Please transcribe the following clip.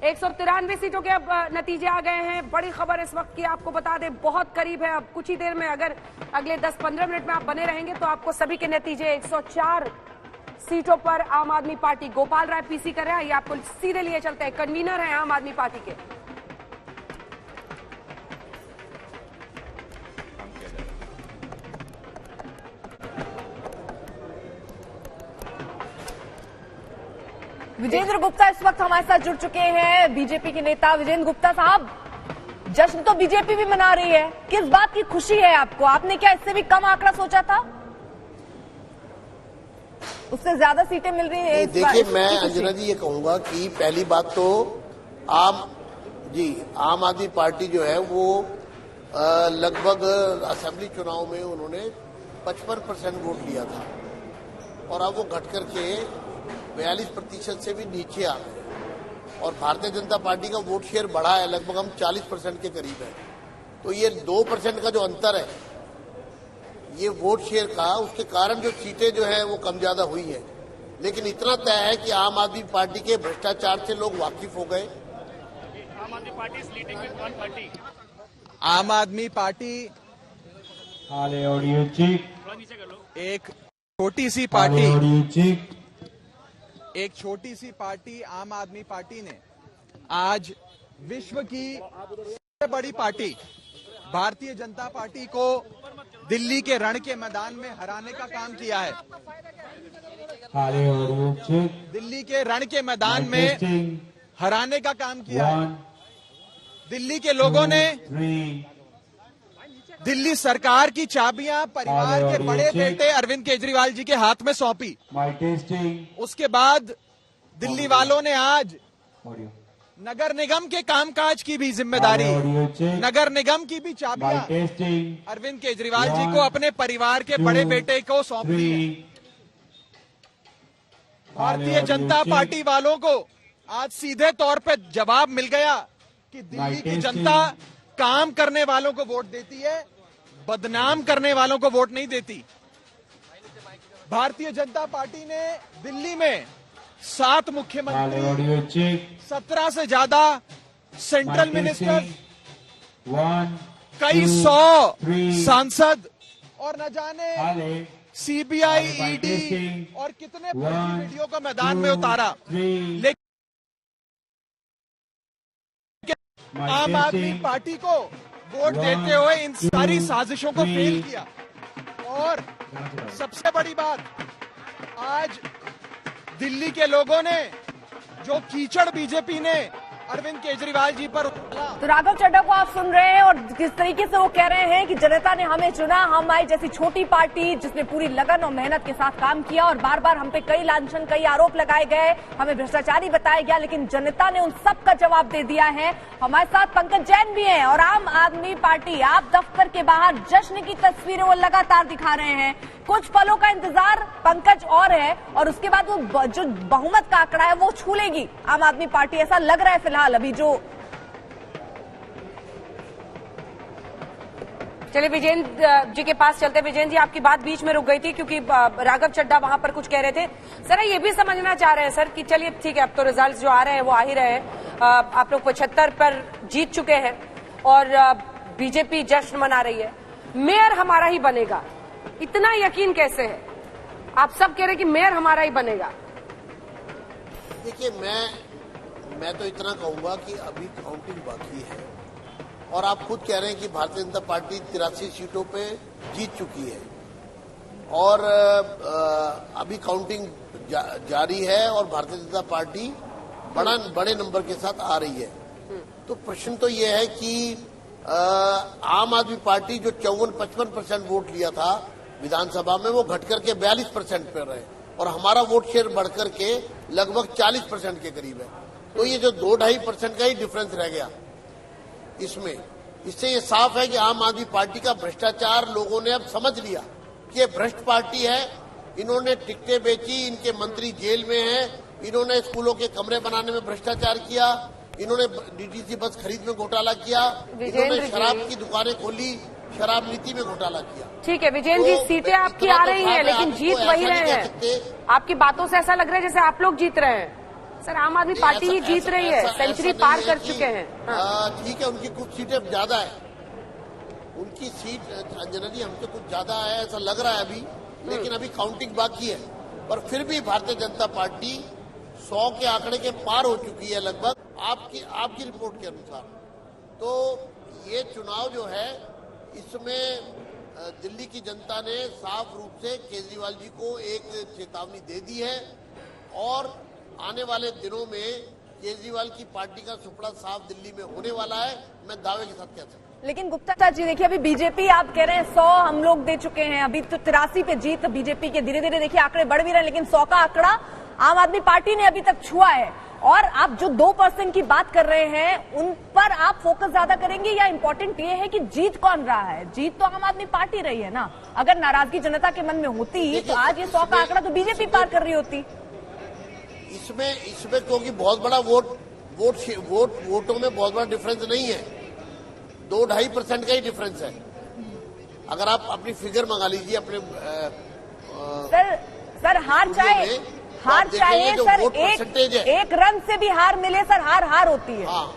193 सीटों के अब नतीजे आ गए हैं। बड़ी खबर इस वक्त की आपको बता दें, बहुत करीब है। अब कुछ ही देर में, अगर अगले 10-15 मिनट में आप बने रहेंगे तो आपको सभी के नतीजे 104 सीटों पर आम आदमी पार्टी, गोपाल राय पीसी कर रहे हैं। ये आपको सीधे लिए चलते हैं, कन्वीनर हैं आम आदमी पार्टी के। विजेंद्र गुप्ता इस वक्त हमारे साथ जुड़ चुके हैं, बीजेपी के नेता। विजेंद्र गुप्ता साहब, जश्न तो बीजेपी भी मना रही है, किस बात की खुशी है आपको? आपने क्या इससे भी कम आंकड़ा सोचा था? उससे ज्यादा सीटें मिल रही है। देखिए, मैं अंजना जी ये कहूंगा कि पहली बात तो आम आदमी पार्टी जो है वो लगभग असेंबली चुनाव में उन्होंने 55% वोट लिया था और अब वो घट करके 42% से भी नीचे आ गए और भारतीय जनता पार्टी का वोट शेयर बढ़ा है, लगभग हम 40% के करीब है। तो ये 2% का जो अंतर है ये वोट शेयर का, उसके कारण जो सीटें जो है वो कम ज्यादा हुई है। लेकिन इतना तय है कि आम आदमी पार्टी के भ्रष्टाचार से लोग वाकिफ हो गए। आम आदमी party is leading with 1 party. आम आदमी पार्टी एक छोटी सी पार्टी आम आदमी पार्टी ने आज विश्व की सबसे बड़ी पार्टी भारतीय जनता पार्टी को दिल्ली के रण के मैदान में हराने का काम किया है। दिल्ली के रण के मैदान में हराने का काम किया है। दिल्ली के लोगों ने दिल्ली सरकार की चाबियां परिवार के बड़े बेटे अरविंद केजरीवाल जी के हाथ में सौंपी। उसके बाद दिल्ली वालों ने आज नगर निगम के कामकाज की भी जिम्मेदारी, नगर निगम की भी चाबियां अरविंद केजरीवाल जी को अपने परिवार के बड़े बेटे को सौंपी है। भारतीय जनता पार्टी वालों को आज सीधे तौर पे जवाब मिल गया कि दिल्ली की जनता काम करने वालों को वोट देती है, बदनाम करने वालों को वोट नहीं देती। भारतीय जनता पार्टी ने दिल्ली में 7 मुख्यमंत्री, 17 से ज्यादा सेंट्रल मिनिस्टर, कई 100 सांसद और न जाने सीबीआई, ईडी और कितने वीडियो को मैदान में उतारा। लेकिन आम आदमी पार्टी को वोट देते हुए इन सारी साजिशों को फेल किया। और सबसे बड़ी बात, आज दिल्ली के लोगों ने जो कीचड़ बीजेपी ने अरविंद केजरीवाल जी पर उछाला। तो राघव चड्ढा को आप सुन रहे हैं और किस तरीके से वो कह रहे हैं कि जनता ने हमें चुना, हमारी जैसी छोटी पार्टी जिसने पूरी लगन और मेहनत के साथ काम किया और बार बार हम पे कई लांछन, कई आरोप लगाए गए, हमें भ्रष्टाचारी बताया गया, लेकिन जनता ने उन सब का जवाब दे दिया है। हमारे साथ पंकज जैन भी हैं और आम आदमी पार्टी आप दफ्तर के बाहर जश्न की तस्वीरें वो लगातार दिखा रहे हैं। कुछ पलों का इंतजार पंकज और है और उसके बाद वो जो बहुमत का आंकड़ा है वो छू लेगी आम आदमी पार्टी, ऐसा लग रहा है फिलहाल अभी जो। चलिए विजेंद्र जी के पास चलते। विजेंद्र जी, आपकी बात बीच में रुक गई थी क्योंकि राघव चड्ढा वहां पर कुछ कह रहे थे। सर ये भी समझना चाह रहे हैं सर कि चलिए ठीक है, अब तो रिजल्ट्स जो आ रहे हैं वो आ ही रहे हैं। आप लोग 75 पर जीत चुके हैं और बीजेपी जश्न मना रही है। मेयर हमारा ही बनेगा, इतना यकीन कैसे है? आप सब कह रहे हैं कि मेयर हमारा ही बनेगा। देखिए, मैं तो इतना कहूंगा कि अभी काउंटिंग बाकी है और आप खुद कह रहे हैं कि भारतीय जनता पार्टी 83 सीटों पे जीत चुकी है और अभी काउंटिंग जारी है और भारतीय जनता पार्टी बड़े नंबर के साथ आ रही है। तो प्रश्न तो ये है कि आम आदमी पार्टी जो 54-55% वोट लिया था विधानसभा में, वो घट करके 42% पर रहे और हमारा वोट शेयर बढ़कर के लगभग 40% के करीब है। तो ये जो 2-2.5% का ही डिफरेंस रह गया इसमें, इससे ये साफ है कि आम आदमी पार्टी का भ्रष्टाचार लोगों ने अब समझ लिया कि ये भ्रष्ट पार्टी है। इन्होंने टिकटें बेची, इनके मंत्री जेल में हैं, इन्होंने स्कूलों के कमरे बनाने में भ्रष्टाचार किया, इन्होंने डीटीसी बस खरीद में घोटाला किया, इन्होंने शराब की दुकानें खोली, शराब नीति में घोटाला किया। ठीक है विजेंद्र जी, सीटें आपकी आ रही हैं लेकिन जीत वही रहे हैं। आपकी बातों से ऐसा लग रहा है जैसे आप लोग जीत रहे हैं। सर आम आदमी पार्टी ही जीत रही है, सेंचुरी पार कर चुके हैं। ठीक है, उनकी कुछ सीटें ज्यादा है, उनकी सीट अंजना जी हमसे कुछ ज्यादा है ऐसा लग रहा है अभी, लेकिन अभी काउंटिंग बाकी है। पर फिर भी भारतीय जनता पार्टी 100 के आंकड़े के पार हो चुकी है लगभग, आपकी रिपोर्ट के अनुसार। तो ये चुनाव जो है इसमें दिल्ली की जनता ने साफ रूप से केजरीवाल जी को एक चेतावनी दे दी है और आने वाले दिनों में केजरीवाल की पार्टी का सुपड़ा साफ दिल्ली में होने वाला है, मैं दावे के साथ कह सकता हूं। लेकिन गुप्ता जी देखिए, अभी बीजेपी आप कह रहे हैं 100 हम लोग दे चुके हैं, अभी तो 83 पे जीत बीजेपी के, धीरे धीरे देखिए आंकड़े बढ़ भी रहे हैं, लेकिन 100 का आंकड़ा आम आदमी पार्टी ने अभी तक छुआ है। और आप जो 2% की बात कर रहे हैं उन पर आप फोकस ज्यादा करेंगे या इम्पोर्टेंट ये है कि जीत कौन रहा है? जीत तो आम आदमी पार्टी रही है ना। अगर नाराजगी जनता के मन में होती तो आज ये 100 का आंकड़ा तो बीजेपी पार कर रही होती। इसमें क्योंकि बहुत बड़ा वोटों में बहुत बड़ा डिफरेंस नहीं है, 2-2.5% का ही डिफरेंस है। अगर आप अपनी फिगर मंगा लीजिए अपने सर हार चाहे जो सर वोट परसेंटेज है, एक रन से भी हार मिले सर, हार होती है। हाँ।